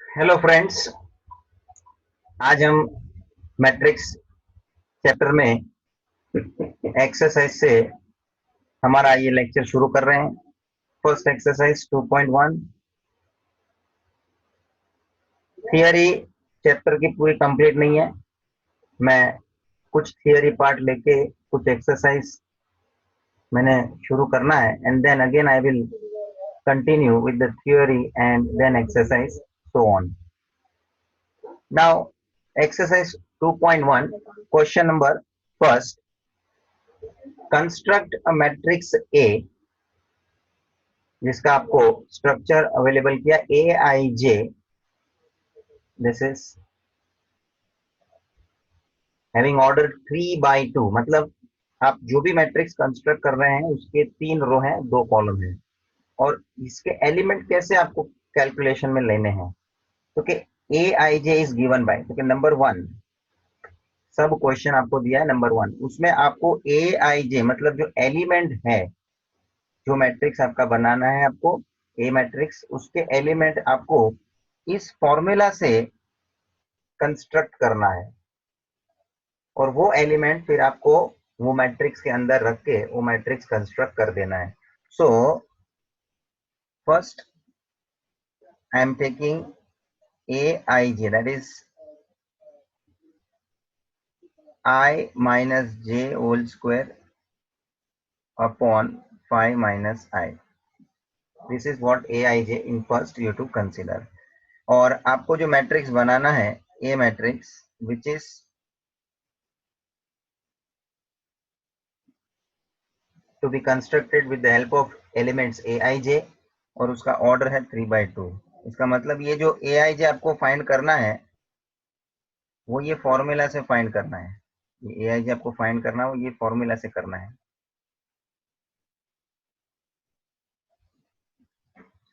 Hello friends. आज हम matrix chapter में एक्सरसाइज से हमारा ये लेक्चर शुरू कर रहे हैं। फर्स्ट एक्सरसाइज 2.1 थियरी चैप्टर की पूरी कंप्लीट नहीं है। मैं कुछ थियरी पार्ट लेके कुछ एक्सरसाइज मैंने शुरू करना है and then again I will continue with the theory and then exercise so on. Now exercise 2.1 question number first, construct a matrix A जिसका आपको स्ट्रक्चर अवेलेबल किया A I J. This is having order 3/2, मतलब आप जो भी matrix construct कर रहे हैं उसके 3 रो हैं, 2 कॉलम हैं, और इसके एलिमेंट कैसे आपको कैलकुलेशन में लेने हैं। तो कि ए आई जे इज गिवन बाय, तो कि नंबर 1 सब क्वेश्चन आपको दिया है। नंबर 1 उसमें आपको ए आई जे मतलब जो एलिमेंट है, जो मैट्रिक्स आपका बनाना है आपको ए मैट्रिक्स, उसके एलिमेंट आपको इस फॉर्मूला से कंस्ट्रक्ट करना है और वो एलिमेंट फिर आपको वो मैट्रिक्स के अंदर रख के वो मैट्रिक्स कंस्ट्रक्ट कर देना है। So first I am taking a I j, that is i minus j whole square upon 5 minus i. This is what a I j in first you to consider. और आपको जो matrix बनाना है a matrix which is to be constructed with the help of elements aij और उसका order है 3/2। इसका मतलब ये जो aij आपको फाइंड करना है वो ये फॉर्मूला से फाइंड करना है। ये aij आपको फाइंड करना है वो ये फॉर्मूला से करना है।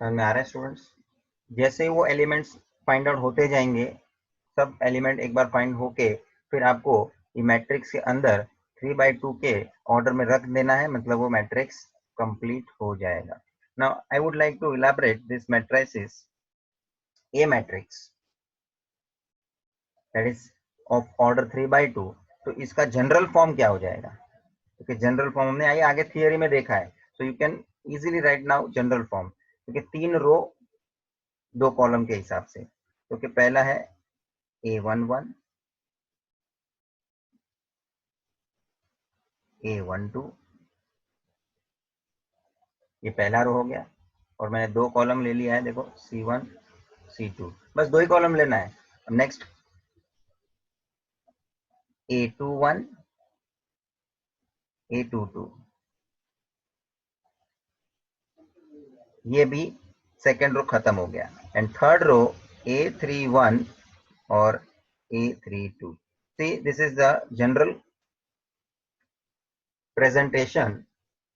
समझ में आ रहा है स्टूडेंट्स? जैसे ही वो एलिमेंट्स फाइंड आउट होते जाएंगे, सब एलिमेंट एक बार फाइंड होके फिर आपको ये मैट्रिक्स के अंदर 3/2 के ऑर्डर में रख देना है, मतलब वो मैट्रिक्स कंप्लीट हो जाएगा। Now I would like to elaborate this matrices a matrix that is of order 3/2। तो इसका जनरल फॉर्म क्या हो जाएगा? क्योंकि जनरल फॉर्म हमने आगे थियरी में देखा है, so you can easily right now general form, क्योंकि 3 रो 2 कॉलम के हिसाब से। क्योंकि पहला है A11, A12, ये पहला रो हो गया, और मैंने 2 कॉलम ले लिया है, देखो C1 C2, बस 2 ही कॉलम लेना है। अब नेक्स्ट A21 A22, ये भी सेकेंड रो खत्म हो गया। एंड थर्ड रो A31 और A32। See, this is the general presentation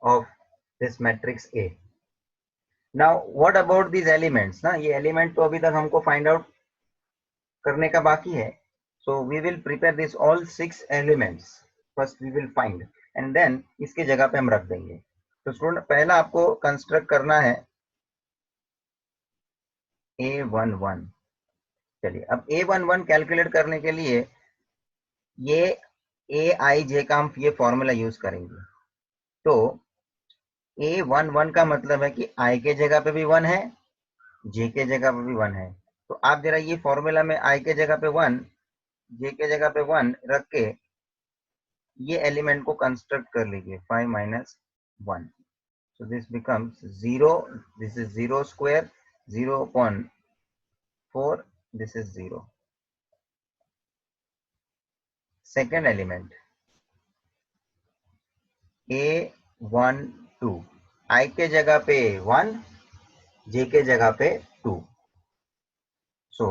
of this matrix A. Now what about these elements ना, ये एलिमेंट तो अभी तक हमको फाइंड आउट करने का बाकी है। so we will prepare this all 6 elements, first we will find and then इसके जगह पे हम रख देंगे। तो स्टूडेंट पहला आपको कंस्ट्रक्ट करना है A11। चलिए अब A11 कैलकुलेट करने के लिए ये aij का हम ये फॉर्मूला यूज करेंगे। तो A11 का मतलब है कि i के जगह पे भी 1 है, j के जगह पे भी 1 है। तो आप जरा ये फॉर्मूला में i के जगह पे 1, j के जगह पे 1 रख के ये एलिमेंट को कंस्ट्रक्ट कर लीजिए 5 minus 1। so this becomes 0, this is 0 square, 0 upon 4, this is 0। second element A12, i के जगह पे 1, j के जगह पे 2। so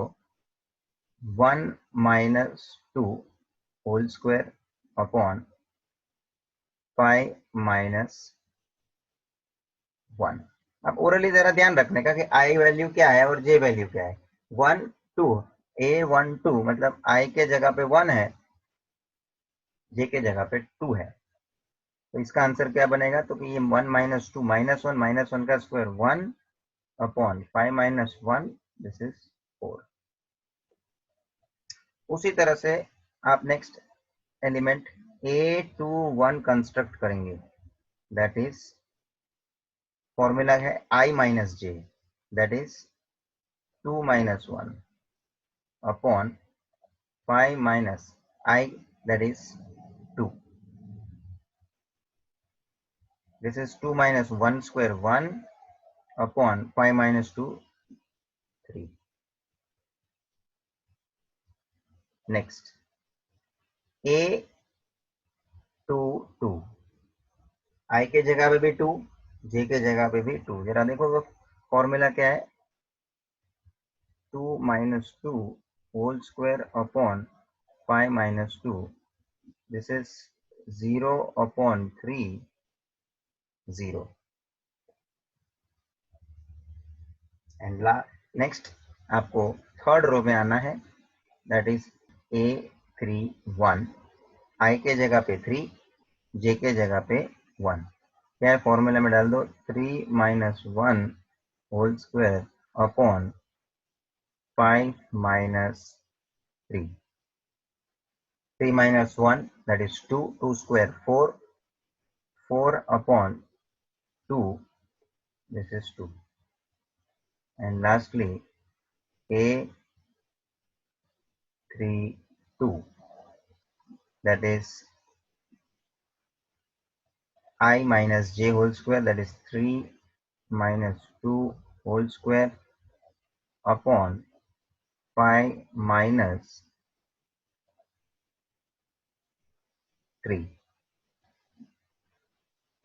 1 minus 2 whole square upon 5 minus 1। अब ओरली जरा ध्यान रखने का कि i वैल्यू क्या है और j वैल्यू क्या है। 1 2 A12 मतलब i के जगह पे 1 है, j के जगह पे 2 है। तो इसका आंसर क्या बनेगा? तो कि ये 1 माइनस 2 माइनस 1 का square 1 upon 5 minus 1, this is 4। उसी तरह से आप नेक्स्ट एलिमेंट A21 कंस्ट्रक्ट करेंगे, दैट इज फॉर्मूला है I minus J, that is 2 minus 1 upon 5 minus I, that is 2. This is 2 minus 1 square 1 upon 5 minus 2 3. Next A 2 2, I के जगह पे भी 2, J के जगह पे भी 2. जरा देखो वो फॉर्मूला क्या है, 2 minus 2 whole square upon 5 minus 2. This is 0 upon 3 0. And next आपको थर्ड रो में आना है, दैट इज A31, I के जगह पे 3, J के जगह पे 1. क्या है फॉर्मूला में डाल दो, 3 minus 1 whole square upon 5 minus 3. 3 minus 1, that is 2, 2 square 4, 4 upon 2, this is 2. And lastly A32, that is I minus j whole square, that is 3 minus 2 whole square upon 5 minus 3.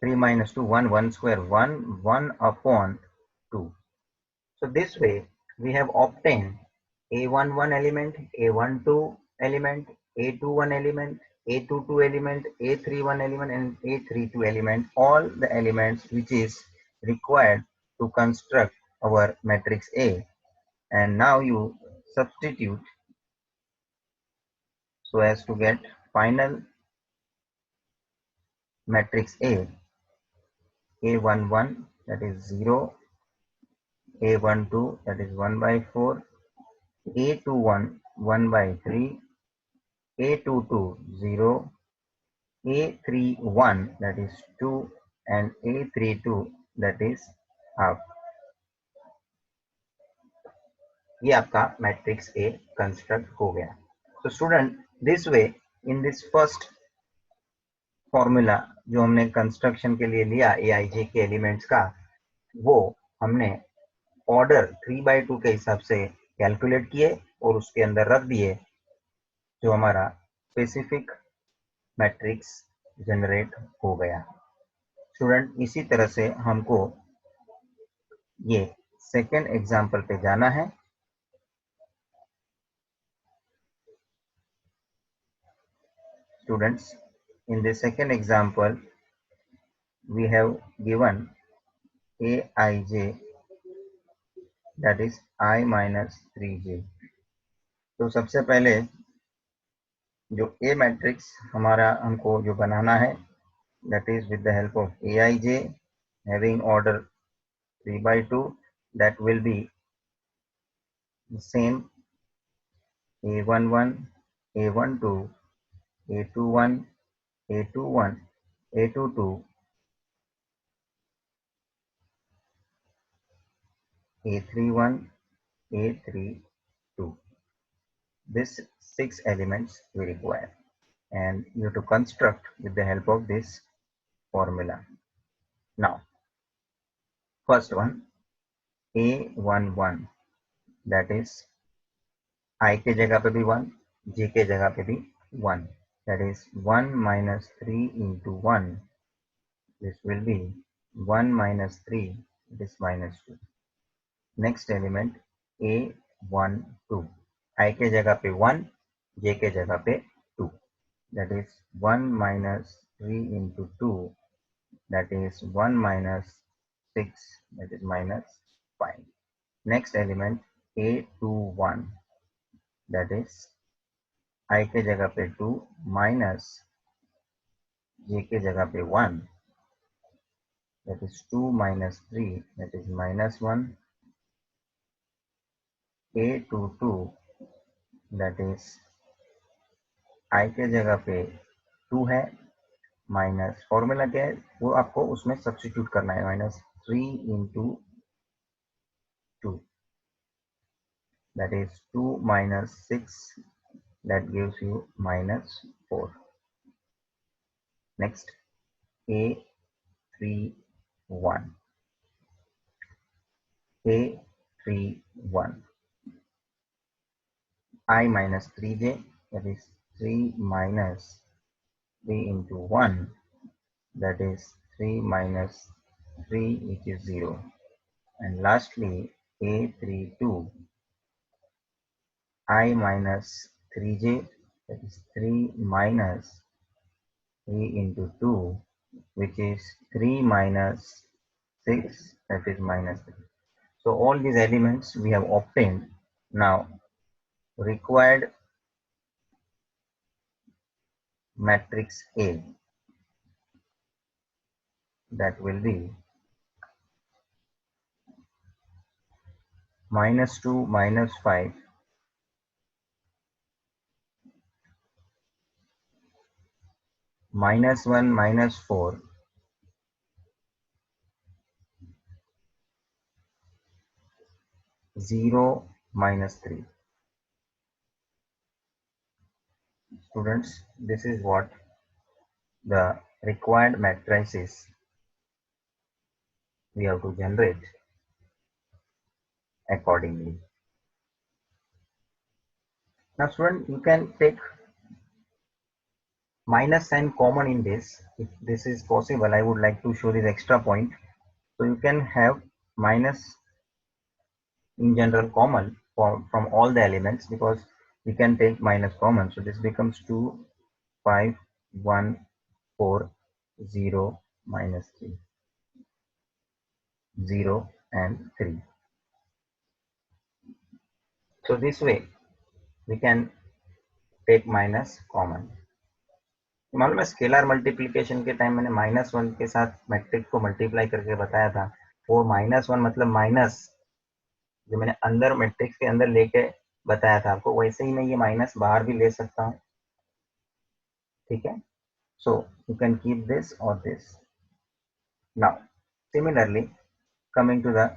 3 minus 2, 1, 1 square, 1, 1 upon 2. So this way we have obtained A11 element, A12 element, A21 element, A22 element, A31 element, and A32 element, all the elements which is required to construct our matrix A. And now you substitute so as to get final matrix A11, that is 0, A12, that is 1 by 4, A21 1 by 3, A22 0, A31 that is 2, and A32 that is half. ये आपका matrix A construct हो गया. तो student, this way in this first formula जो हमने construction के लिए लिया एआईजे के एलिमेंट्स का, वो हमने ऑर्डर 3/2 के हिसाब से कैलकुलेट किए और उसके अंदर रख दिए, जो हमारा स्पेसिफिक मैट्रिक्स जनरेट हो गया. स्टूडेंट, इसी तरह से हमको ये सेकेंड एग्जाम्पल पे जाना है. Students, in the second example we have given aij, that is I minus 3j. तो सबसे पहले जो A मैट्रिक्स हमारा हमको जो बनाना है, that is with the help of aij having order 3/2, that will be the same A11, A12, A21, A21, A22, A31, A32. These 6 elements we require, and you have to construct with the help of this formula. Now, first one, A11, that is I के जगह पे भी 1, J के जगह पे भी 1, that is 1 minus 3 into 1, this will be 1 minus 3, it is minus 2. Next element A12, I के जगह पे 1, J के जगह पे 2, that is 1 minus 3 into 2, that is 1 minus 6, that is minus 5. Next element A21, that is I के जगह पे 2 minus J के जगह पे 1, that is 2 minus 3, that is minus 1. A22, that is i के जगह पे 2 है, माइनस फॉर्मूला क्या है वो आपको उसमें सब्स्टिट्यूट करना है, -3 into 2, that is 2 minus 6, that gives you -4. Next, A31, A31, I minus 3j, that is 3 minus 3 into 1, that is 3 minus 3, which is 0. And lastly, A32, I minus 3j, that is 3 minus 3 into 2, which is 3 minus 6, that is -3. So all these elements we have obtained. Now required matrix A, that will be -2, -5, -1, -4, 0, -3. Students, this is what the required matrices we have to generate accordingly. Now student, you can take minus sign common in this. If this is possible, I would like to show this extra point. So you can have minus in general common from all the elements, because we can take minus common. So this becomes 2, 5, 1, 4, 0, -3, 0 and 3. So this way we can take minus common. मालूम है scalar multiplication के time मैंने -1 के साथ matrix को multiply करके बताया था, वो -1 मतलब माइनस जो मैंने अंदर मैट्रिक्स के अंदर लेके बताया था आपको, वैसे ही मैं ये माइनस बाहर भी ले सकता हूँ, ठीक है. So you can keep this और this. Now similarly coming to the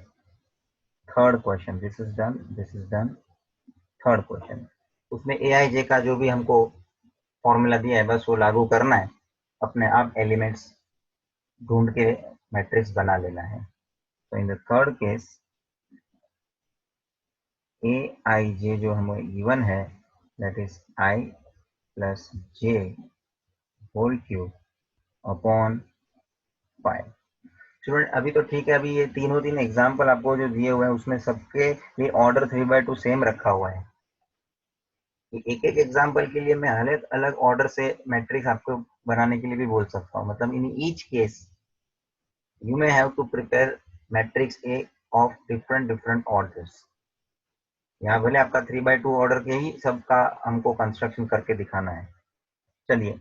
third question, this is done. Third question, उसमें aij का जो भी हमको फॉर्मूला दिया है बस वो लागू करना है, अपने आप एलिमेंट्स ढूंढ के मैट्रिक्स बना लेना है. तो in the third case aij जो हमें गिवन है, that is i plus j whole cube upon 5. Student अभी तो ठीक है, अभी ये तीन एग्जाम्पल आपको जो दिए हुए हैं उसमें सबके लिए ऑर्डर 3/2 सेम रखा हुआ है. एक एक एग्जाम्पल के लिए मैं अलग अलग ऑर्डर से मैट्रिक्स आपको बनाने के लिए भी बोल सकता हूँ. मतलब in each case you may have to prepare matrix A of different orders. यहाँ भले आपका 3/2 ऑर्डर के ही सबका हमको कंस्ट्रक्शन करके दिखाना है. चलिए,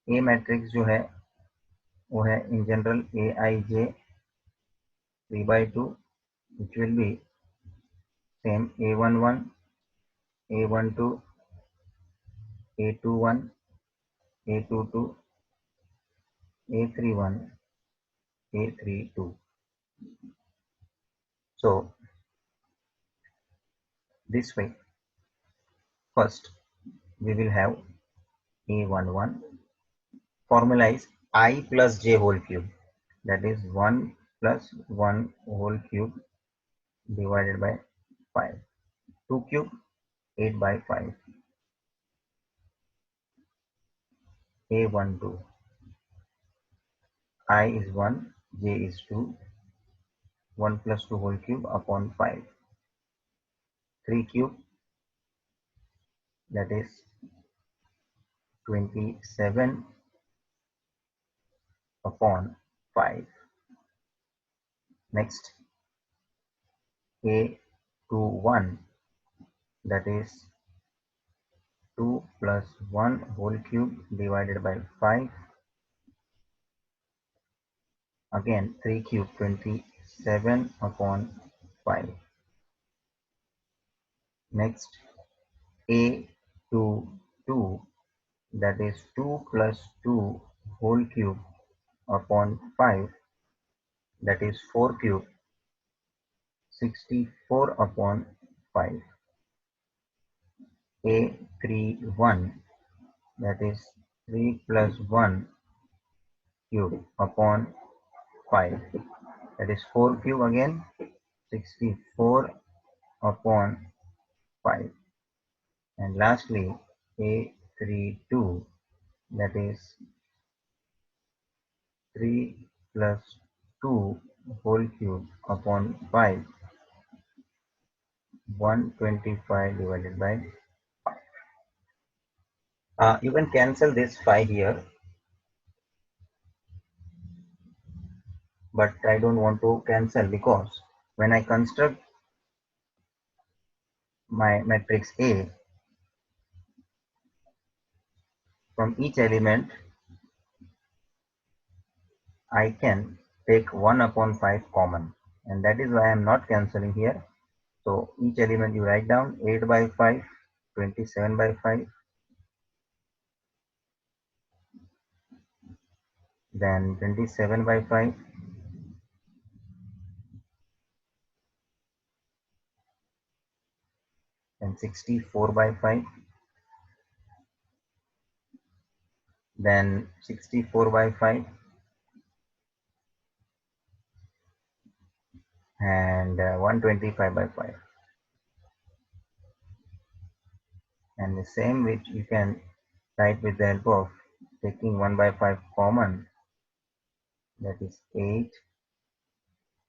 ए मैट्रिक्स जो है वो है in general aij 3/2, which will be same a11, a12, a21, a22, a31, a32. So this way, first we will have a11, formula is I plus j whole cube, that is 1 plus 1 whole cube divided by 5. 2 cube 8 by 5. a12, I is 1, j is 2, 1 plus 2 whole cube upon 5. 3 cube, that is 27 upon 5. Next, a21, that is 2 plus 1 whole cube divided by 5. Again 3 cube, 27 upon 5. Next, a23, 2, that is 2 plus 2 whole cube upon 5, that is 4 cube, 64 upon 5. A31, that is 3 plus 1 cube upon 5, that is 4 cube again, 64 upon 5. And lastly, A32, that is 3 plus 2 whole cube upon 5, 125 divided by. You can cancel this 5 here, but I don't want to cancel because when I construct my matrix A, from each element I can take 1 upon 5 common, and that is why I am not cancelling here. So each element you write down 8 by 5, 27 by 5, then 27 by 5, then 64 by 5, then 64 by 5, and 125 by 5. And the same which you can write with the help of taking 1 by 5 common, that is 8,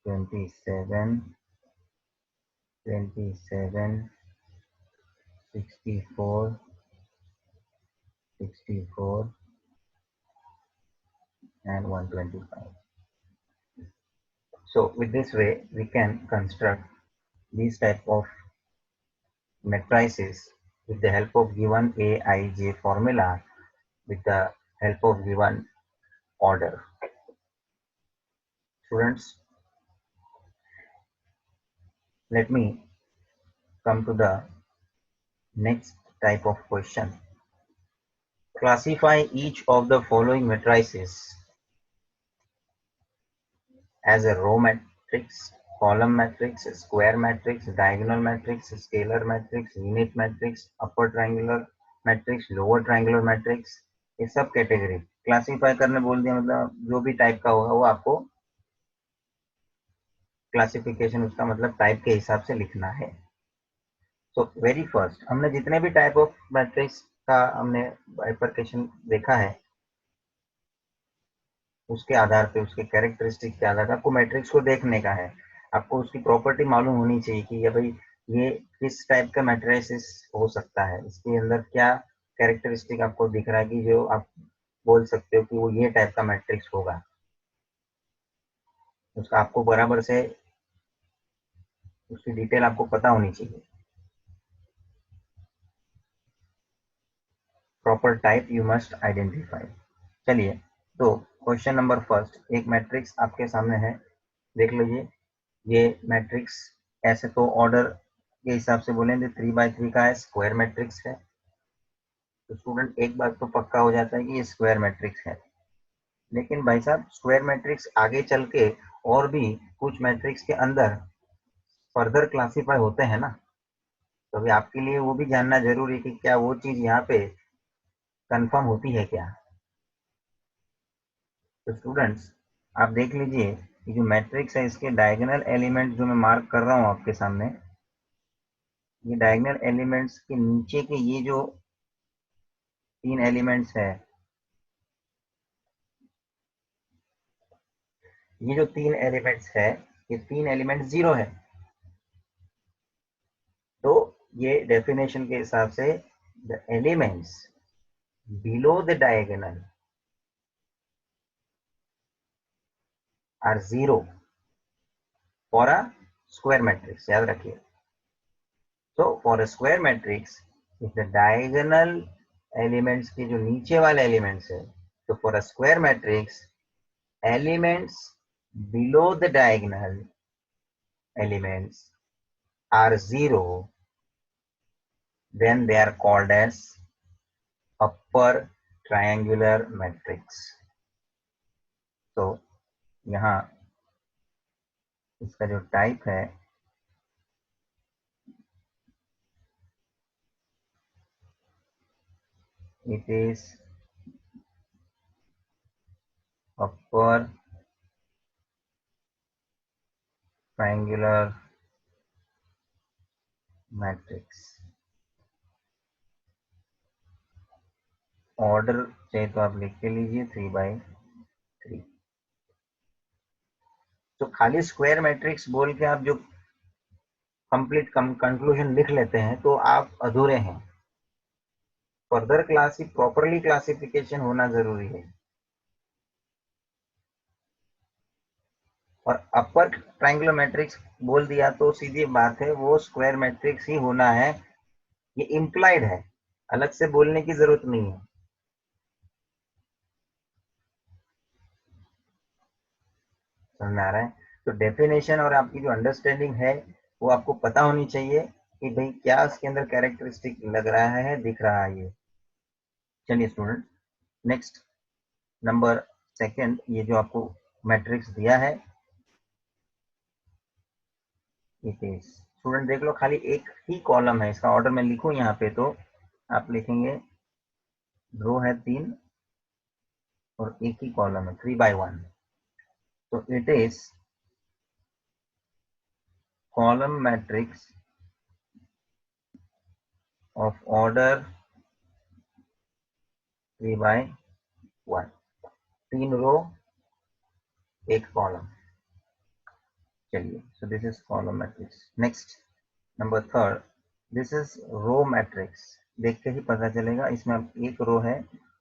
27, 27, 64, 64, and 125. So with this way we can construct these type of matrices with the help of given Aij formula, with the help of given order. Students, let me come to the next type of question. Classify each of the following matrices as a row matrix, column matrix, square matrix, diagonal matrix, scalar matrix, unit matrix, upper triangular matrix, lower triangular matrix. ये सब category classify करने बोल दिया, मतलब जो भी type का होगा वो आपको क्लासिफिकेशन उसका मतलब टाइप के हिसाब से लिखना है। सो वेरी फर्स्ट हमने जितने भी टाइप ऑफ मैट्रिक्स का हमने बाइफरकेशन देखा है उसके आधार पे, उसके कैरेक्टरिस्टिक के आधार पे आपको मैट्रिक्स को देखने का है, आपको उसकी प्रॉपर्टी मालूम होनी चाहिए कि ये भाई ये किस टाइप का मैट्रिक्स हो सकता है, इसके अंदर क्या कैरेक्टरिस्टिक आपको दिख रहा है कि जो आप बोल सकते हो कि वो ये टाइप का मैट्रिक्स होगा, उसका आपको बराबर से उसकी डिटेल आपको पता होनी चाहिए। Proper type you must identify. चलिए, तो क्वेश्चन नंबर फर्स्ट, एक मैट्रिक्स आपके सामने है, देख लीजिए। ये मैट्रिक्स ऐसे तो ऑर्डर के हिसाब से बोलेंगे 3 by 3 का है, स्क्वायर मैट्रिक्स है। तो स्टूडेंट एक बात तो पक्का हो जाता है कि ये स्क्वायर मैट्रिक्स है, लेकिन भाई साहब स्क्वायर मैट्रिक्स आगे चल के और भी कुछ मैट्रिक्स के अंदर फर्दर क्लासीफाई होते हैं ना, तो अभी आपके लिए वो भी जानना जरूरी है कि क्या वो चीज यहाँ पे कंफर्म होती है क्या। तो स्टूडेंट्स आप देख लीजिए कि जो मैट्रिक्स है इसके डायगोनल एलिमेंट जो मैं मार्क कर रहा हूँ आपके सामने, ये डायगोनल एलिमेंट्स के नीचे के ये जो 3 एलिमेंट्स है, ये जो 3 एलिमेंट्स है, ये 3 एलिमेंट 0 है। तो ये डेफिनेशन के हिसाब से the elements below the diagonal are 0 for a square matrix, याद रखिए। तो for a square matrix if the diagonal elements के जो नीचे वाले एलिमेंट्स है, तो for a square matrix elements below the diagonal elements are 0, then they are called as upper triangular matrix. तो यहाँ इसका जो टाइप है it is upper triangular matrix. Order चाहे तो आप लिख के लीजिए 3/3। तो खाली स्क्वायर मैट्रिक्स बोल के आप जो कंप्लीट कंक्लूजन लिख लेते हैं तो आप अधूरे हैं। फर्दर प्रॉपरली क्लासिफिकेशन होना जरूरी है। और अपर ट्रायंगुलर मैट्रिक्स बोल दिया तो सीधी बात है वो स्क्वायर मैट्रिक्स ही होना है, ये इम्प्लाइड है, अलग से बोलने की जरूरत नहीं है। समझ में आ रहा है? तो डेफिनेशन और आपकी जो अंडरस्टैंडिंग है वो आपको पता होनी चाहिए कि भाई क्या इसके अंदर कैरेक्टरिस्टिक लग रहा है, दिख रहा है ये। चलिए स्टूडेंट, नेक्स्ट नंबर सेकंड, ये जो आपको मैट्रिक्स दिया है इट इज, स्टूडेंट देख लो खाली एक ही कॉलम है, इसका ऑर्डर मैं लिखूं यहाँ पे तो आप लिखेंगे रो है 3 और एक ही कॉलम है 3/1। तो it is column matrix of order 3/1, 3 row एक कॉलम। चलिए, so this is column matrix. Next number third, this is row matrix. देख के ही पता चलेगा इसमें एक रो है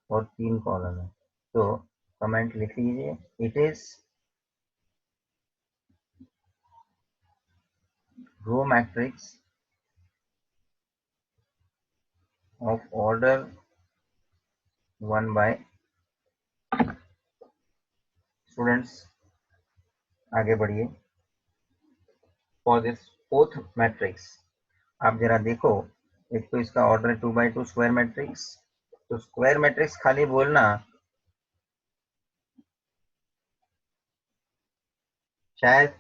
और 3 कॉलम है। तो कमेंट लिख लीजिए, it is row matrix of order 1 by। Students आगे बढ़िए। फॉर दिस फोर्थ मैट्रिक्स आप जरा देखो, एक तो इसका ऑर्डर है 2/2 स्क्वायर मैट्रिक्स। तो स्क्वायर मैट्रिक्स खाली बोलना शायद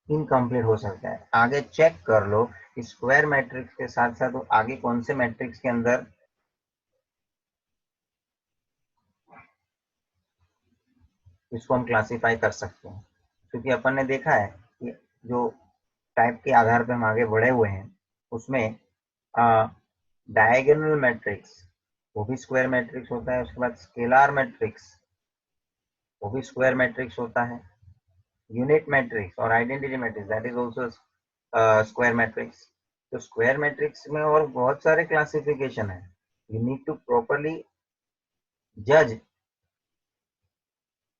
इनकम्प्लीट हो सकता है, आगे चेक कर लो कि स्क्वायर मैट्रिक्स के साथ साथ आगे कौन से मैट्रिक्स के अंदर इसको हम क्लासीफाई कर सकते हैं। क्योंकि अपन ने देखा है कि जो टाइप के आधार पे हम आगे बढ़े हुए हैं उसमें डायगोनल मैट्रिक्स वो भी स्क्वायर मैट्रिक्स होता है, उसके बाद स्केलार मैट्रिक्स वो भी स्क्वायर मैट्रिक्स होता है, यूनिट मैट्रिक्स और identity matrix that is also square matrix. तो स्क्वायर मैट्रिक्स में और बहुत सारे क्लासिफिकेशन है, यू नीड टू प्रॉपरली जज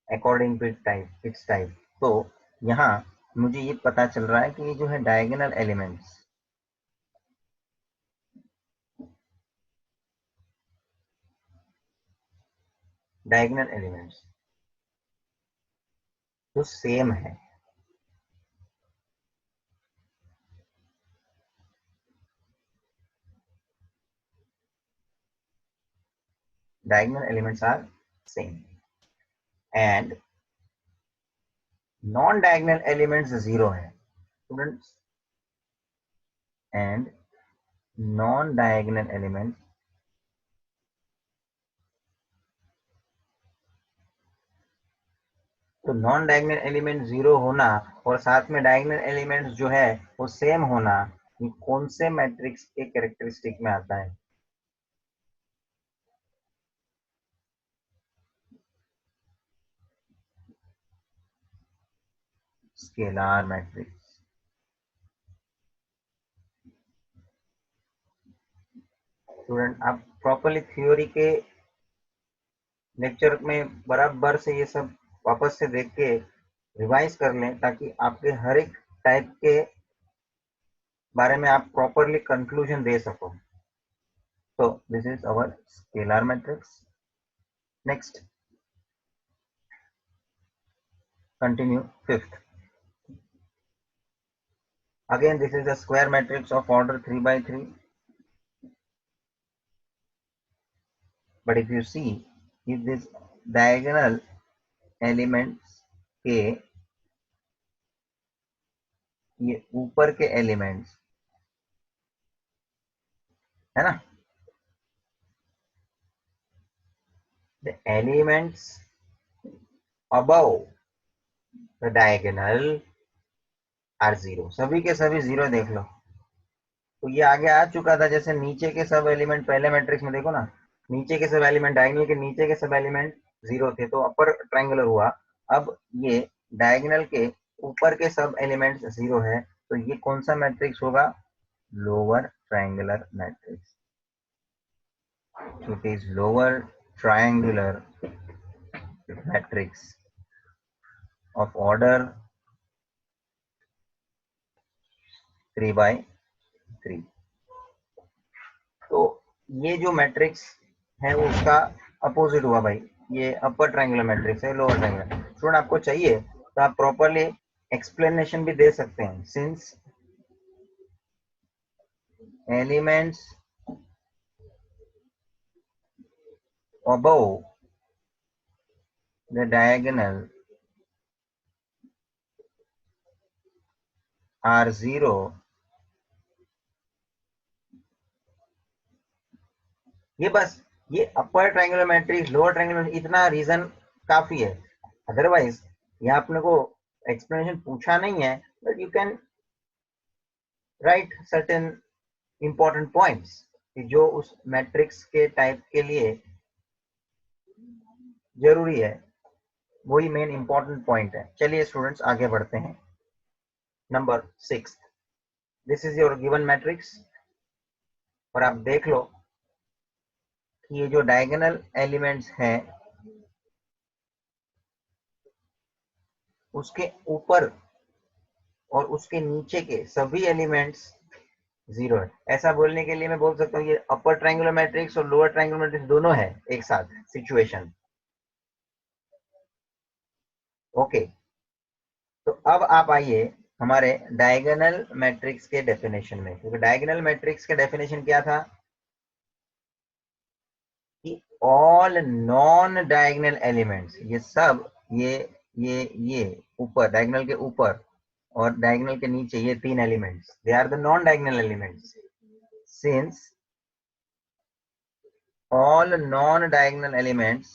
अकॉर्डिंग टू इट्स टाइप। तो यहाँ मुझे ये पता चल रहा है कि ये जो है डायगोनल एलिमेंट्स, डायगोनल एलिमेंट्स जो सेम है, diagonal elements are same and non diagonal elements zero है students, and non diagonal elements तो नॉन डायगोनल एलिमेंट जीरो होना और साथ में डायगोनल एलिमेंट्स जो है वो सेम होना, ये कौन से मैट्रिक्स के कैरेक्टरिस्टिक में आता है? Scalar matrix. स्टूडेंट आप प्रॉपरली थ्योरी के लेक्चर में बराबर से ये सब वापस से देख के रिवाइज कर लें ताकि आपके हर एक टाइप के बारे में आप प्रॉपरली कंक्लूजन दे सको। तो this is our scalar matrix. Next continue fifth, again this is a square matrix of order 3/3, but if you see if this diagonal elements के ये ऊपर के एलिमेंट्स है ना, the elements above the diagonal are zero, सभी के सभी zero देख लो। तो ये आगे आ चुका था, जैसे नीचे के सब एलिमेंट पहले मैट्रिक्स में देखो ना, नीचे के सब एलिमेंट डायगोनल के नीचे के सब एलिमेंट जीरो थे तो अपर ट्रायंगुलर हुआ। अब ये डायगोनल के ऊपर के सब एलिमेंट्स जीरो है, तो ये कौन सा मैट्रिक्स होगा? Lower triangular matrix. It is lower triangular matrix of order 3/3। तो ये जो मैट्रिक्स है वो उसका अपोजिट हुआ भाई, ये अपर ट्रायंगुलर मैट्रिक्स है, लोअर ट्रायंगुलर। स्टूडेंट आपको चाहिए तो आप प्रॉपरली एक्सप्लेनेशन भी दे सकते हैं। Since elements above the diagonal are zero, ये बस ये अपर triangular matrix lower triangular matrix इतना रीजन काफी है। अदरवाइज ये आपने को एक्सप्लेनेशन पूछा नहीं है, but you can right certain important points जो उस मैट्रिक्स के टाइप के लिए जरूरी है, वही मेन इंपॉर्टेंट पॉइंट है। चलिए स्टूडेंट्स आगे बढ़ते हैं। Number 6, this is your given matrix, और आप देख लो कि ये जो डायगोनल एलिमेंट्स हैं उसके ऊपर और उसके नीचे के सभी एलिमेंट्स जीरो है। ऐसा बोलने के लिए मैं बोल सकता हूँ ये अपर ट्रायंगुलर मैट्रिक्स और लोअर ट्रायंगुलर मैट्रिक्स दोनों है एक साथ सिचुएशन। ओके, तो अब आप आइए हमारे डायगोनल मैट्रिक्स के डेफिनेशन में, क्योंकि डायगोनल मैट्रिक्स का डेफिनेशन क्या था कि ऑल नॉन डायगोनल एलिमेंट्स, ये सब ये ऊपर डायगोनल के ऊपर और डायगोनल के नीचे ये तीन elements, they are the non diagonal elements. Since all non-diagonal elements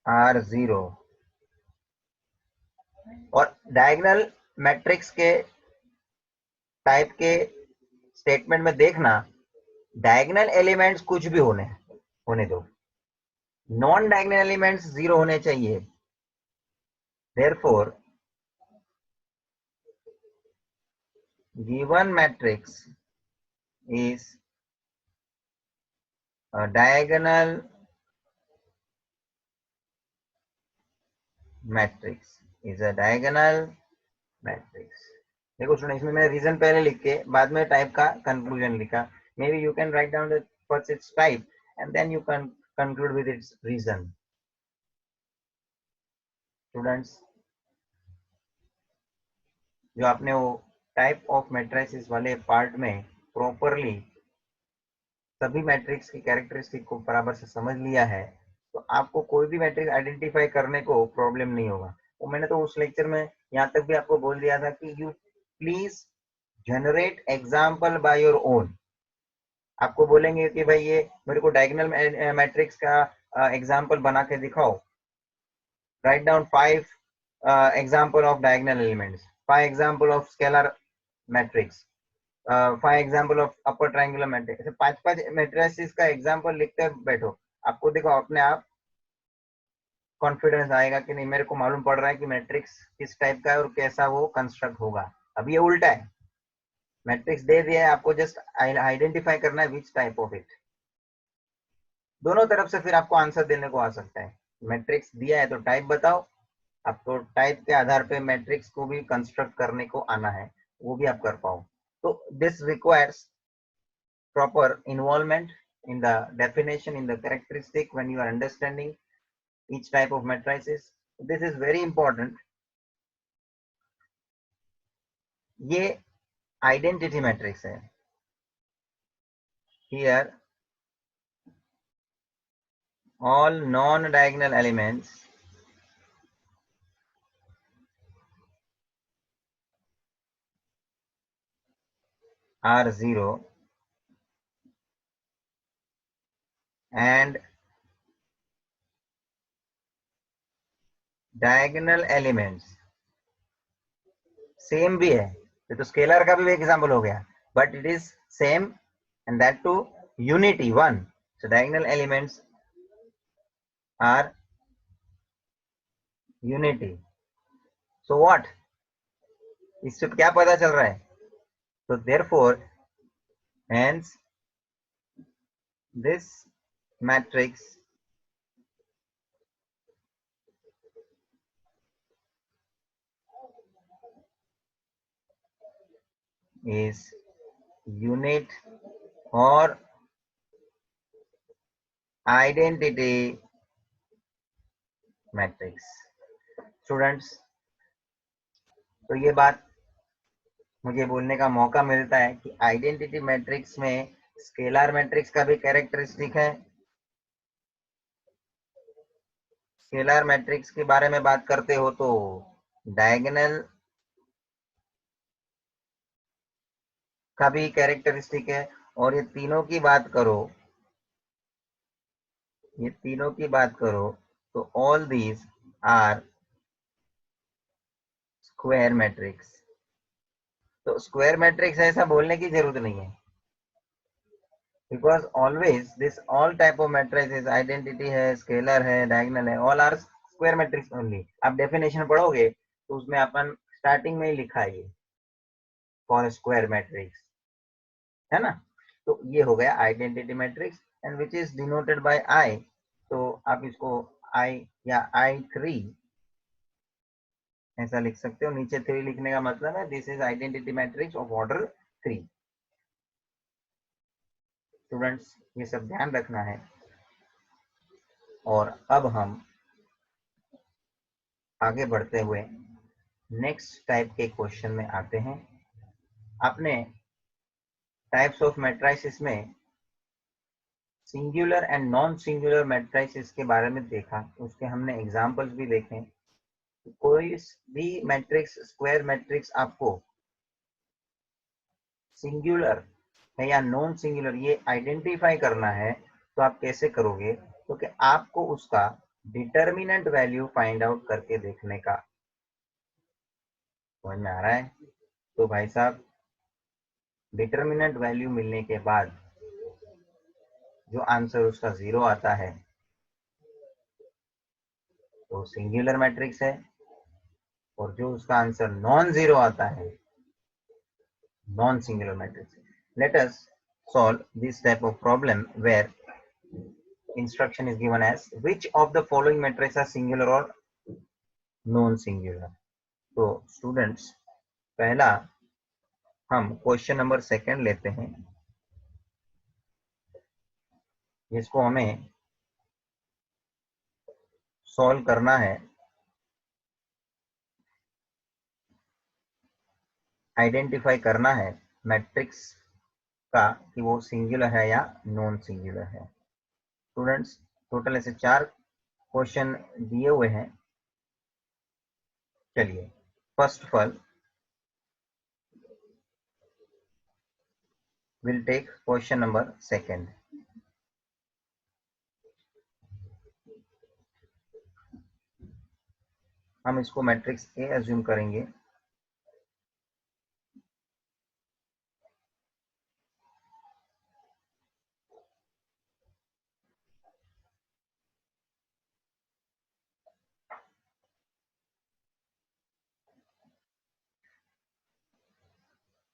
are zero, और डायगोनल मैट्रिक्स के टाइप के स्टेटमेंट में देखना, डायगोनल एलिमेंट्स कुछ भी होने दो, नॉन डायगोनल एलिमेंट्स जीरो होने चाहिए। Therefore given matrix is a diagonal matrix, is a diagonal matrix। देखो स्टूडेंट, इसमें मैंने रीजन पहले लिख के बाद में टाइप का कंक्लूजन लिखा। Maybe you can write down the first its type and then you can conclude with its reason. Students, जो आपने वो टाइप ऑफ मैट्रिसेस वाले पार्ट में प्रॉपरली सभी मैट्रिक्स की कैरेक्टरिस्टिक को बराबर से समझ लिया है, तो आपको कोई भी मैट्रिक्स आइडेंटिफाई करने को प्रॉब्लम नहीं होगा। वो मैंने तो उस लेक्चर में यहाँ तक भी आपको बोल दिया था कि you please generate example by your own. आपको बोलेंगे कि भाई ये मेरे को डायगोनल मैट्रिक्स का एग्जाम्पल बना के दिखाओ, write down 5 example of diagonal elements, 5 example of scalar matrix, 5 example of upper triangular matrix। ऐसे 5 मैट्रिसेस का एग्जाम्पल लिखते बैठो, आपको देखो अपने आप कॉन्फिडेंस आएगा कि नहीं मेरे को मालूम पड़ रहा है कि मैट्रिक्स किस टाइप का है और कैसा वो कंस्ट्रक्ट होगा। अब ये उल्टा है, मैट्रिक्स दे दिया है, आपको जस्ट आइडेंटिफाई करना है विच टाइप ऑफ इट। दोनों तरफ से फिर आपको आंसर देने को आ सकता है। मैट्रिक्स दिया है तो टाइप बताओ, आपको टाइप के आधार पे मैट्रिक्स को भी कंस्ट्रक्ट करने को आना है, वो भी आप कर पाओ। तो this requires proper involvement in the definition, in the characteristic when you are understanding each type of matrices. This is very important। ये आइडेंटिटी मैट्रिक्स है। Here all non-diagonal elements are 0 and diagonal elements same भी है। ये तो scalar का भी example हो गया, but it is same and that too unity one. So diagonal elements are unity. So what, इससे क्या पता चल रहा है? तो therefore hence this matrix is unit or identity matrix. Students, तो ये बात मुझे बोलने का मौका मिलता है कि आइडेंटिटी मैट्रिक्स में स्केलर मैट्रिक्स का भी कैरेक्टरिस्टिक है। स्केलर मैट्रिक्स के बारे में बात करते हो तो डायगोनल का भी कैरेक्टरिस्टिक है। और ये तीनों की बात करो, ये तीनों की बात करो तो all these are square matrix. तो स्क्वायर मैट्रिक्स ऐसा बोलने की जरूरत नहीं है, because always this all type of matrix identity है, स्केलर है, डायगोनल है, all are square matrix only. आप डेफिनेशन पढ़ोगे तो उसमें अपन स्टार्टिंग में ही लिखा है फॉर स्क्वायर मैट्रिक्स, है ना। तो ये हो गया identity matrix and which is denoted by I. तो आप इसको आई या I3 ऐसा लिख सकते हो। नीचे 3 लिखने का मतलब है this is identity matrix of order 3। Students, ये सब ध्यान रखना है। और अब हम आगे बढ़ते हुए नेक्स्ट टाइप के क्वेश्चन में आते हैं। आपने टाइप्स ऑफ मैट्रिसेस में singular and non singular matrices के बारे में देखा, उसके हमने एग्जांपल्स भी देखे। कोई भी मैट्रिक्स, स्क्वायर मैट्रिक्स आपको सिंगुलर है या नॉन सिंगुलर ये आइडेंटिफाई करना है तो आप कैसे करोगे? क्योंकि तो आपको उसका डिटर्मिनेंट वैल्यू फाइंड आउट करके देखने का। समझ में आ रहा है? तो भाई साहब, डिटर्मिनेंट वैल्यू मिलने के बाद जो आंसर उसका 0 आता है तो सिंगुलर मैट्रिक्स है, और जो उसका आंसर नॉन जीरो आता है नॉन सिंगुलर मैट्रिक्स है। Let us solve this type of problem where instruction is given as which of the following matrices are singular or non singular। तो स्टूडेंट्स, पहला हम क्वेश्चन नंबर सेकंड लेते हैं, जिसको हमें सॉल्व करना है। आइडेंटिफाई करना है मैट्रिक्स का कि वो सिंगुलर है या नॉन सिंगुलर है। स्टूडेंट्स, टोटल ऐसे 4 क्वेश्चन दिए हुए हैं। चलिए, first of all will take question number second. हम इसको मैट्रिक्स ए अज्यूम करेंगे।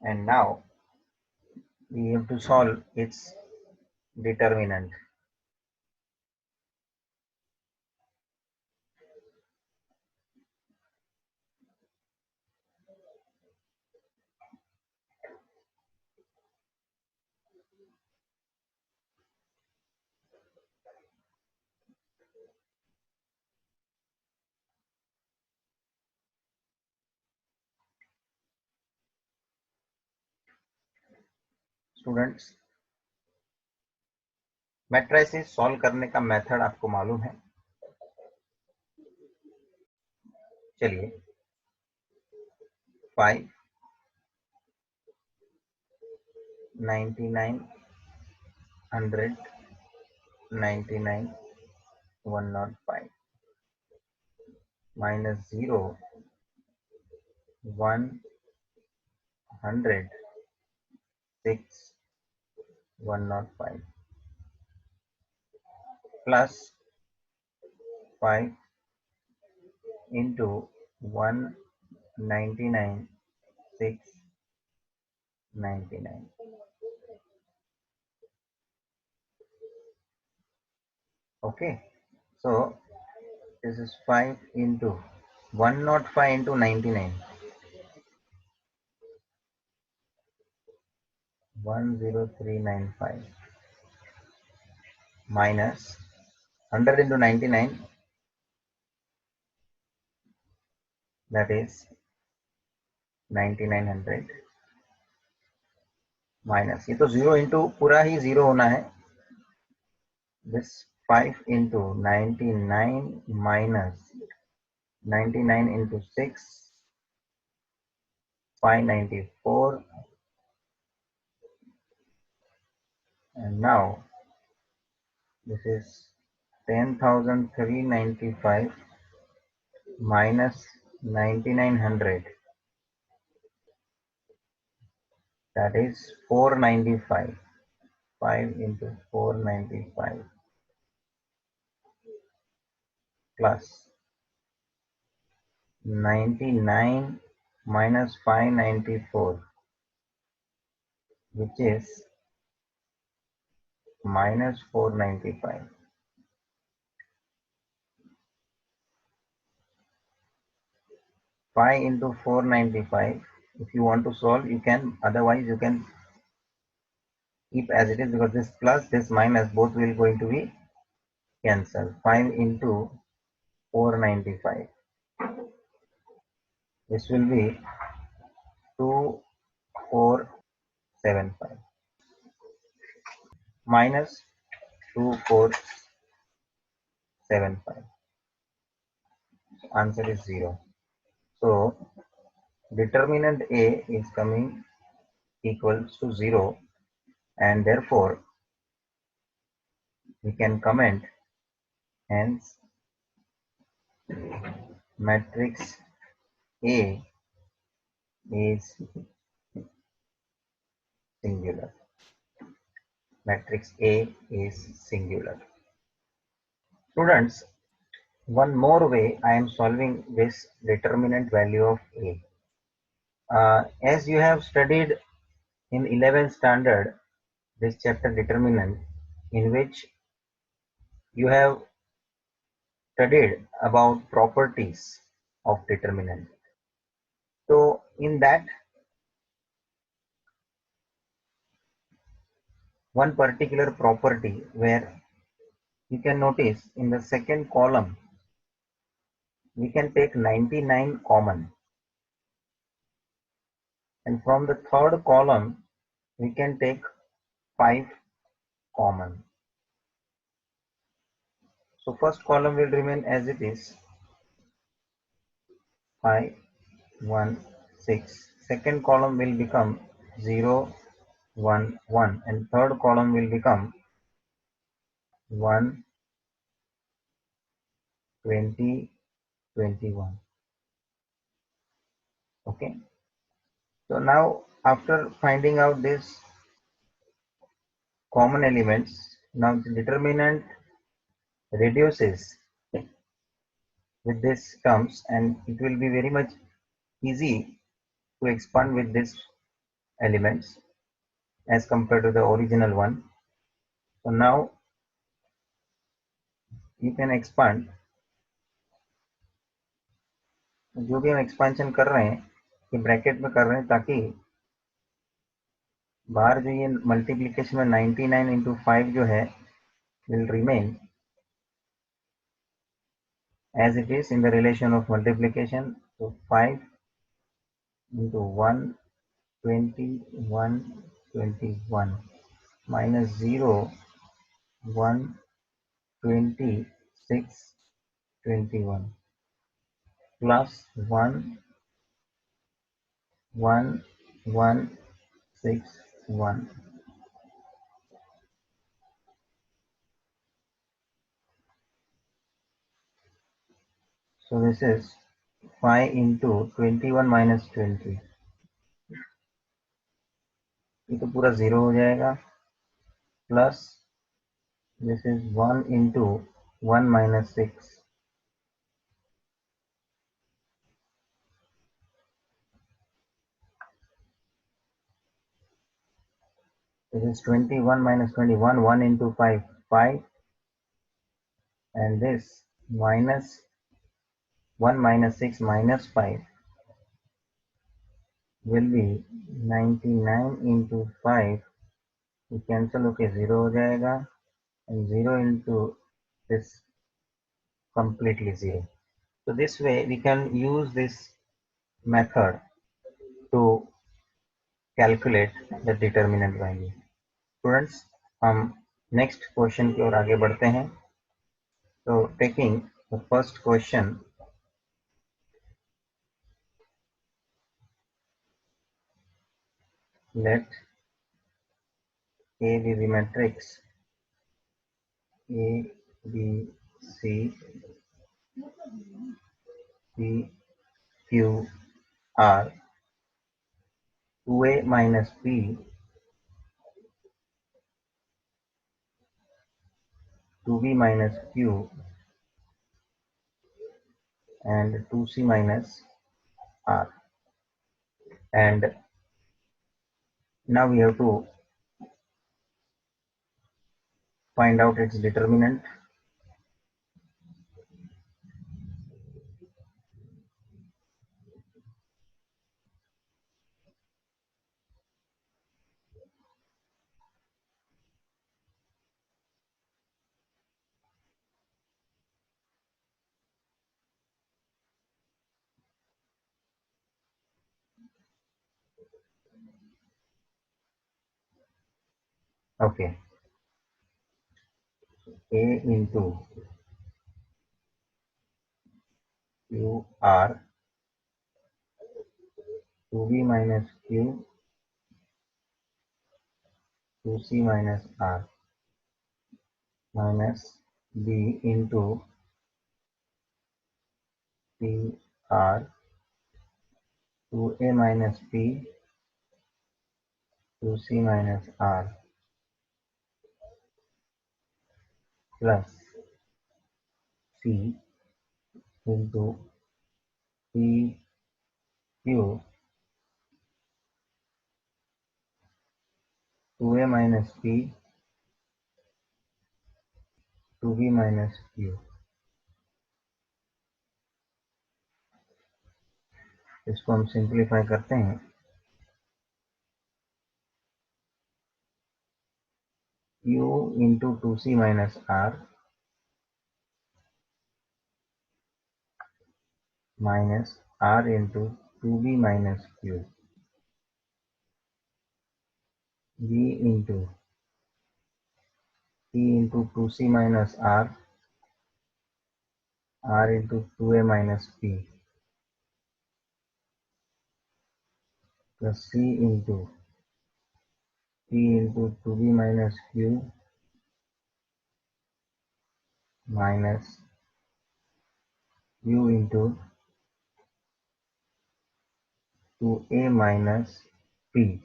and now we have to solve its determinant। Students, matrices solve करने का मेथड आपको मालूम है। चलिए 5, 99, 100, 99, 105 minus 0, 1, 100, 6, 105 plus 5 into 199, 6, 99. Okay, so this is 5 into 105 into 99, 10395 minus 100 into 99, that is 9900 minus, ये तो 0 इंटू पूरा ही 0 होना है, this 5 into 99 minus 99 into 6, 594, and now this is 10,395 minus 9900, that is 495, 5 into 495 plus 99 minus 594, which is minus 495. 5 into 495, if you want to solve you can, otherwise you can keep as it is, because this plus, this minus, both will going to be cancelled. 5 into 495, this will be 2475 minus 2475, answer is 0. So determinant A is coming equals to 0, and therefore we can comment, hence matrix A is singular. Matrix A is singular. Students, one more way I am solving this determinant value of A. As you have studied in 11th standard this chapter determinant, in which you have studied about properties of determinant. So in that, one particular property where you can notice in the second column we can take 99 common, and from the third column we can take 5 common. So first column will remain as it is, 5, 1, 6. Second column will become 0, 1, 1, and third column will become 1, 20, 21. Okay. So now after finding out this common elements, now the determinant reduces with this terms, and it will be very much easy to expand with these elements as compared to the original one. So now you can expand, जो भी हम expansion कर रहे हैं ये bracket में कर रहे हैं, ताकि बाहर जो ये मल्टीप्लिकेशन में 99 into 5 जो है will remain as it is in the relation of multiplication. So 5 into 1, 21, 21 minus 0, 1, 26, 21 plus 1, 1, 1, 6, 1. So this is 5 into 21 minus 20. ये तो पूरा 0 हो जाएगा, plus this is 1 into 1 minus 6. This is 21 minus 21, 1 into 5, 5, and this minus 1 minus 6 minus 5 will be 99 into 5. We cancel, okay, 0 हो जाएगा, and 0 into this completely 0. So this way we can use this method to calculate the determinant value. Students, हम next question की ओर आगे बढ़ते हैं. So taking the first question, let A be the matrix A, B, C, P, Q, R, 2A minus P, 2B minus Q, and 2C minus R. And now we have to find out its determinant. Okay, A into Q R, 2B minus Q, 2C minus R, minus B into P R, 2A minus P, 2C minus R, plus C into P Q, 2A minus P, 2B minus Q. इसको हम simplify करते हैं. Q into 2C minus R minus R into 2B minus Q, B into P into 2C minus R, R into 2A minus P, plus C into P into 2B minus Q minus U into 2A minus P.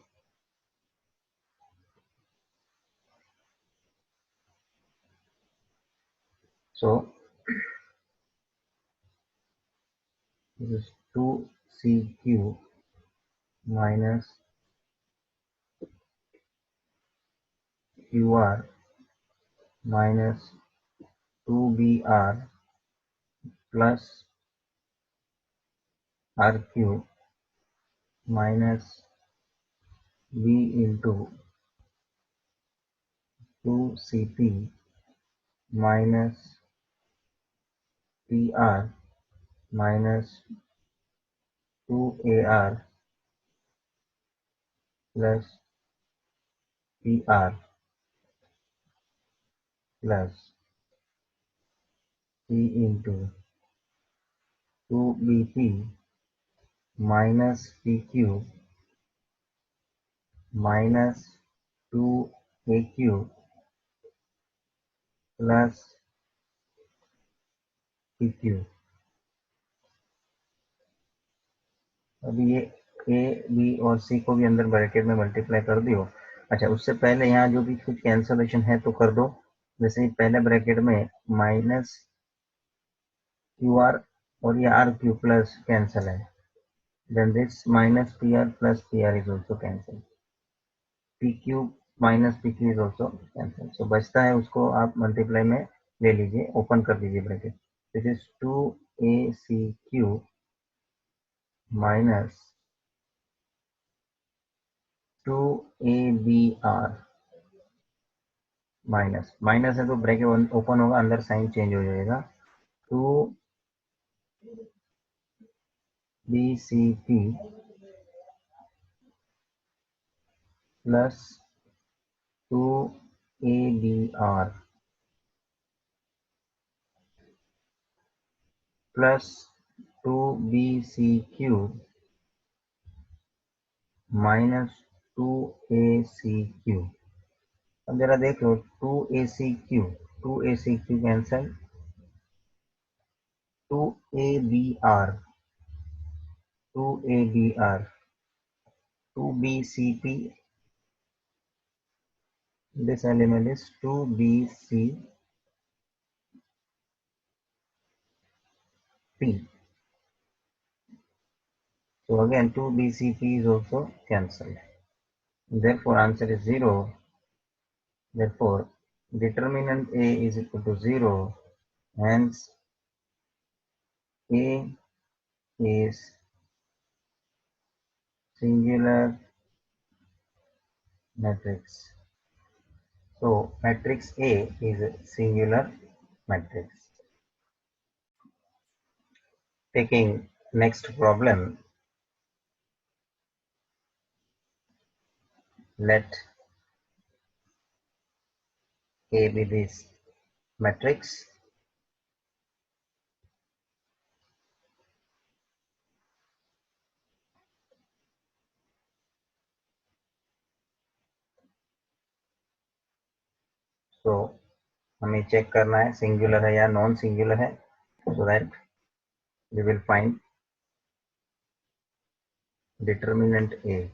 So this is 2CQ minus QR minus 2BR plus RQ minus V into 2CP minus PR minus 2AR plus PR plus P into 2BP minus PQ minus 2AQ plus PQ। अभी ये A B और सी को भी अंदर bracket में multiply कर दियो। अच्छा, उससे पहले यहाँ जो भी कुछ कैंसलेशन है तो कर दो। जैसे पहले ब्रैकेट में माइनस क्यू आर और ये आर क्यू प्लस कैंसिल है, then this minus PR plus PR is also cancelled, PQ minus PQ is also cancelled, so बचता है उसको आप मल्टीप्लाई में ले लीजिए, ओपन कर दीजिए bracket. This is 2ACQ minus 2ABR minus minus है तो ब्रैकेट ओपन होगा, अंदर साइन चेंज हो जाएगा, 2BCP plus 2ABR plus 2BCQ minus 2ACQ। अब जरा देख लो, 2ACQ cancel, 2ABR 2ABR 2BCP, this element is 2BCP, so again 2BCP is also cancelled, therefore answer is 0, therefore determinant A is equal to 0, hence A is singular matrix. So matrix A is a singular matrix. Taking next problem, let A be this matrix. So हमें check करना है singular है या non singular है, so that we will find determinant A.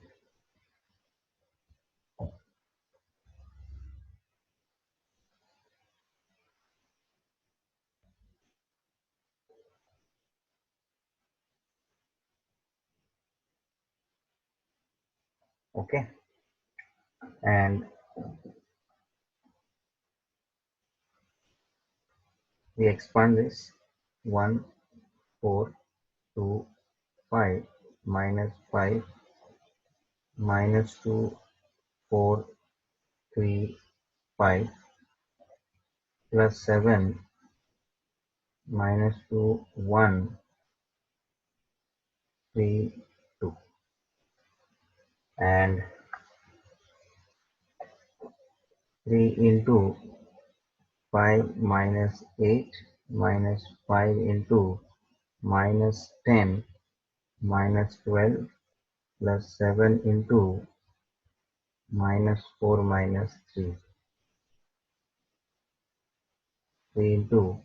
Okay, and we expand this 1 4 2 5 minus 5 minus 2 4 3 5 plus 7 minus 2 1 3 2, and 3 into 5 minus 8 minus 5 into minus 10 minus 12 plus 7 into minus 4 minus 3, 3 into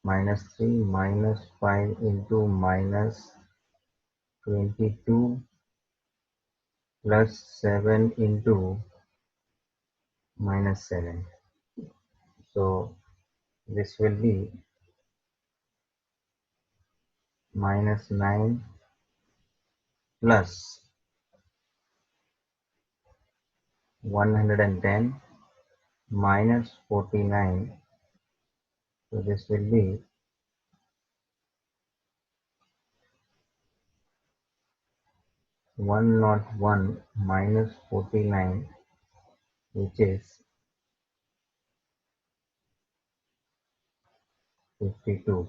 minus 3 minus 5 into minus 22 plus 7 into minus 7. So this will be minus 9 plus 110 minus 49. So this will be 101 minus 49, which is 52,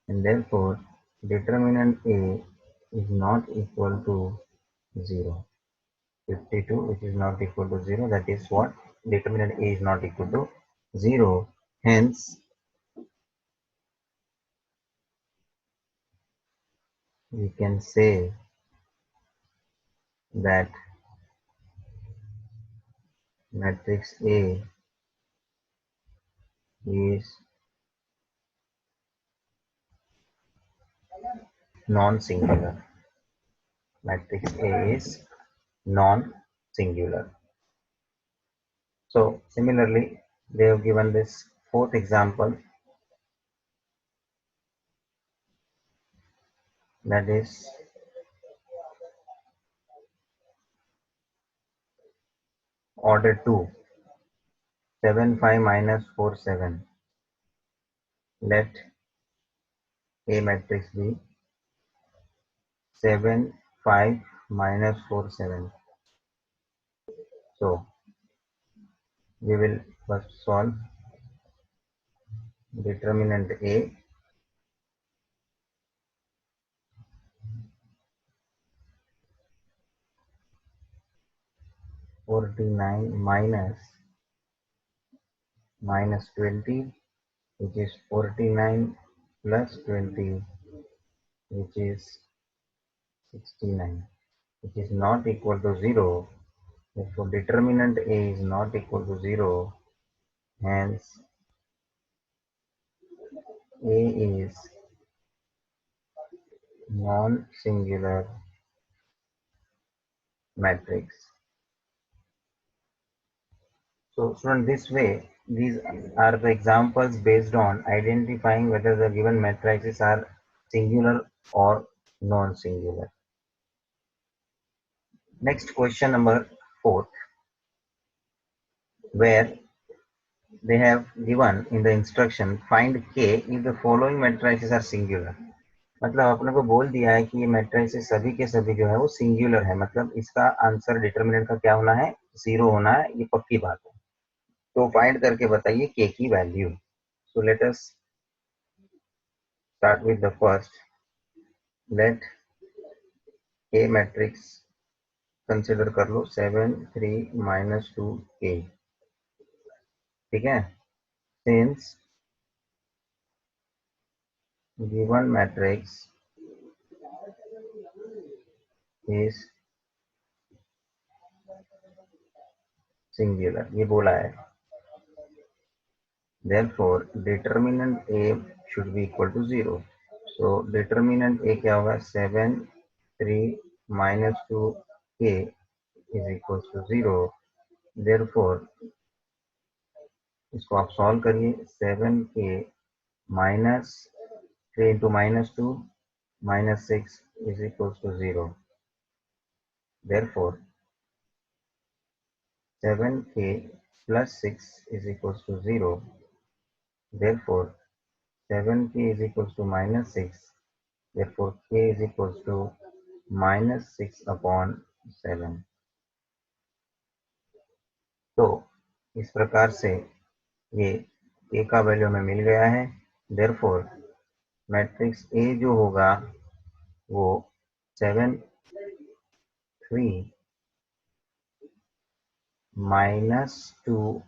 and therefore determinant A is not equal to 0. 52, which is not equal to 0. That is what? Determinant A is not equal to 0. Hence, we can say that matrix A is non-singular. Matrix A is non-singular. So similarly, they have given this fourth example, that is order 2, 7 5 minus 4 7. Let A matrix be 7 5 minus 4 7. So we will first solve determinant A. 49 minus 20, which is 49 plus 20, which is 69, which is not equal to 0. Therefore, determinant A is not equal to 0. Hence, A is non-singular matrix. So, student, this way, these are the examples based on identifying whether the given matrices are singular or non-singular. Next, question number 4, where they have given in the instruction find K if the following matrices are singular. मतलब अपने को बोल दिया है कि ये matrices सभी के सभी जो है वो सिंगुलर है, मतलब इसका आंसर डिटरमिनेंट का क्या होना है? 0 होना है, ये पक्की बात है। तो फाइंड करके बताइए के की value. So let us start with the first. Let के मैट्रिक्स कंसिडर कर लो 7 3 माइनस 2 के, ठीक है। Since given matrix is singular, ये बोला है, therefore determinant A should be equal to 0. So determinant A क्या होगा? 7 3 minus 2k is equals to 0. Therefore इसको आप सॉल्व करिए। 7k minus 3 into minus 2 minus 6 is equals to 0. Therefore 7k plus 6 is equals to 0. Therefore 7k is equals to minus 6. Therefore k is equals to minus 6 upon 7. तो इस प्रकार से ये k का value हमें मिल गया है। Therefore मैट्रिक्स A जो होगा वो 7 3 minus 2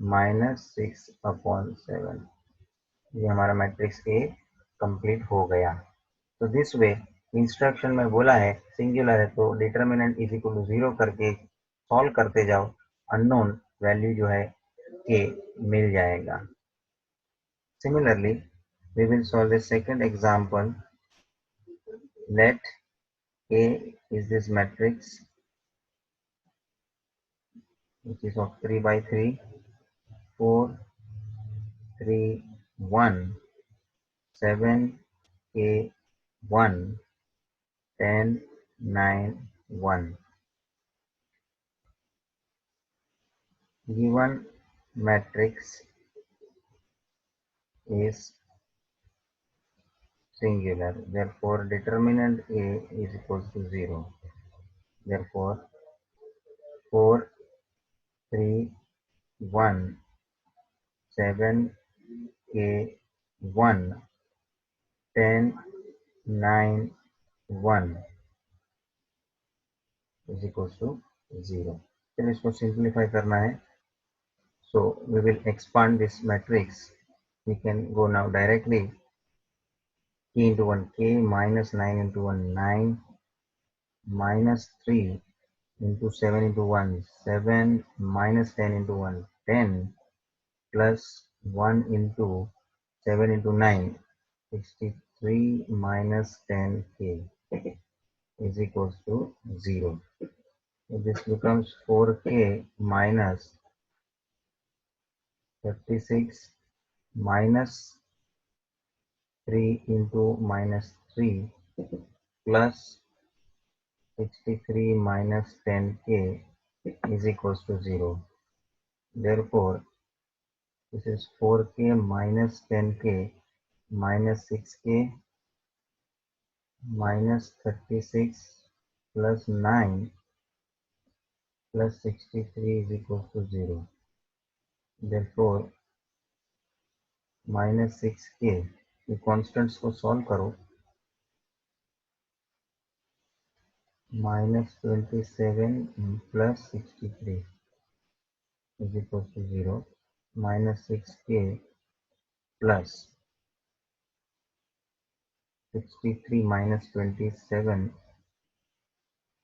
minus 6 upon 7, ये हमारा मैट्रिक्स A कंप्लीट हो गया। तो दिस वे इंस्ट्रक्शन में बोला है सिंगुलर है तो डिटरमिनेंट इज इक्वल टू 0 करके सॉल्व करते जाओ, अननोन वैल्यू जो है के मिल जाएगा। Similarly we will solve the second example. Let A is this matrix which is of 3 by 3, 4 3 1, 7 K 1, 10 9 1. Given matrix is singular, therefore determinant A is equals to 0. Therefore 4 3 1 7 K 1 10 9 1 is equals to 0। चलिए इसको simplify करना है, so we will expand this matrix. We can go now directly. K into 1 k, minus 9 into 1 9, minus 3 into 7 into 1 7, minus 10 into 1 10, plus 1 into 7 into 9 63, minus 10k is equals to 0. So this becomes 4k minus 36 minus 3 into minus 3 plus 63 minus 10k is equals to 0. Therefore, this is 4k minus 10k minus 6k minus 36 plus 9 plus 63 is equals to 0. Therefore, minus 6k, ये constants को solve करो, minus 27 plus 63 is equals to 0. Minus 6k plus 63 minus 27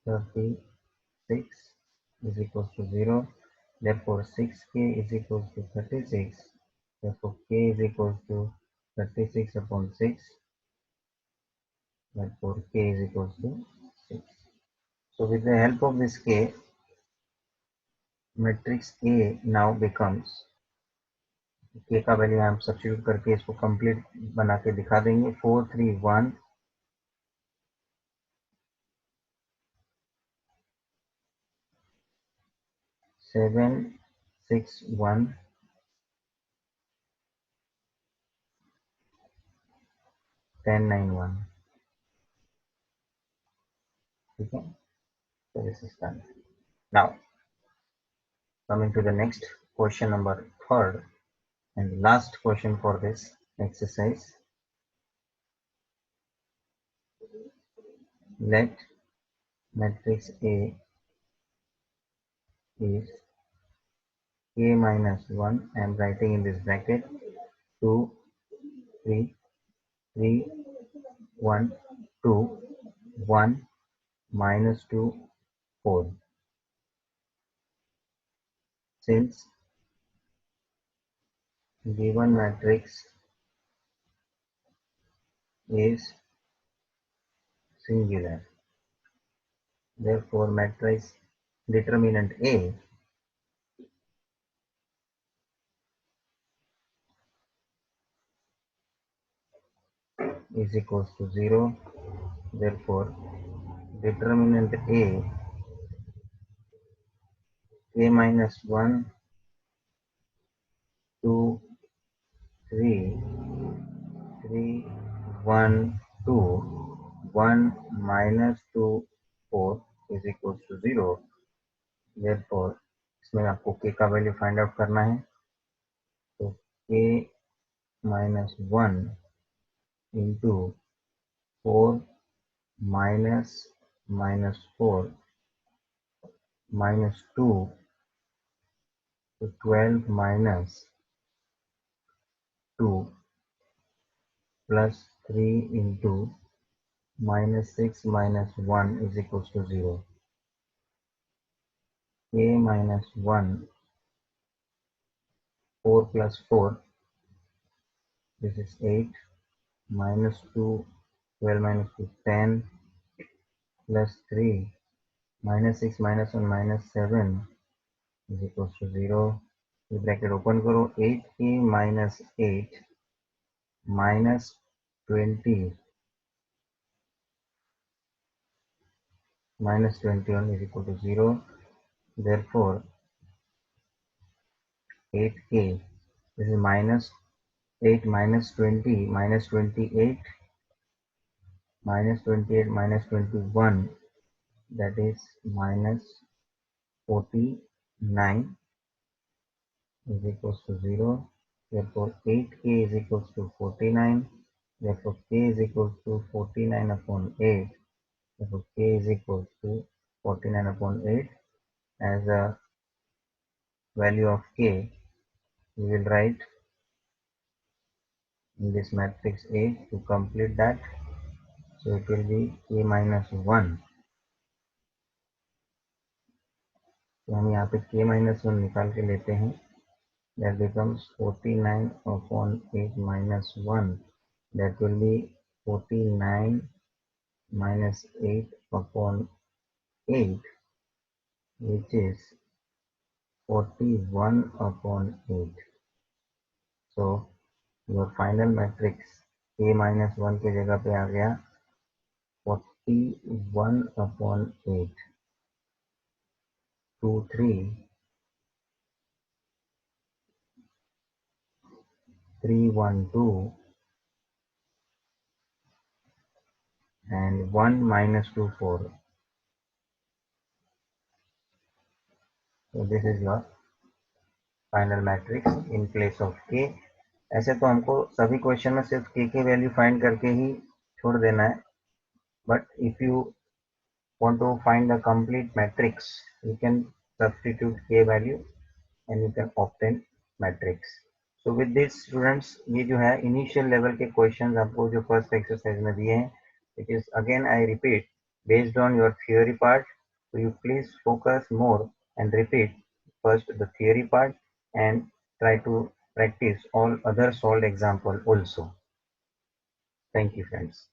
36 is equals to 0. Therefore 6k is equals to 36. Therefore k is equals to 36 upon 6. Therefore k is equals to 6. So with the help of this k, matrix A now becomes, k का value हम substitute करके इसको complete बना के दिखा देंगे। 4 3 1 7 6 1 10 9 1। ठीक है, so this is done. Now coming to the next question, number third and last question for this exercise. Let matrix A is k minus 1, I am writing in this bracket, 2 3 3 1 2 1 minus 2 4. Since given matrix is singular, therefore matrix determinant A is equals to 0. Therefore determinant A k minus 1 2 3 3 1 2 1 minus 2 4 is equals to 0. Therefore इसमें आपको k का value find out करना है, तो k minus 1 into 4 minus minus 4 minus 2 to 12 minus 2 plus 3 into minus 6 minus 1 is equals to 0. K minus 1 4 plus 4, this is 8, minus 2 12 minus 2 10 plus 3 minus 6 minus 1 minus 7 is equals to 0. ये bracket open करो, 8k minus 8 minus 20 minus 21 is equal to 0. Therefore 8k, this is minus 8 minus 20 minus 28 minus 28 minus 21, that is minus 49 is equals to 0. Therefore 8k is equals to 49. Therefore k is equals to 49 upon 8. Therefore k is equals to 49/8 as a value of k, we will write in this matrix A to complete that. So it will be k minus 1. तो हम यहाँ पे k minus 1 निकाल के लेते हैं. That becomes 49/8 minus 1. That will be 49 minus 8/8, which is 41/8. So your final matrix k minus 1 की जगह पे आ गया 41/8. 2 3 3 1 2 and 1 minus 2 4. So this is your final matrix in place of k. ऐसे तो हमको सभी क्वेश्चन में सिर्फ k की वैल्यू फाइंड करके ही छोड़ देना है, but if you want to find the complete matrix, you can substitute k value and you can obtain matrix. So with this students, ये जो है initial level के questions आपको जो first exercise में दिए हैं, it is again I repeat based on your theory part, so you please focus more and repeat first the theory part and try to practice all other solved example also. Thank you friends.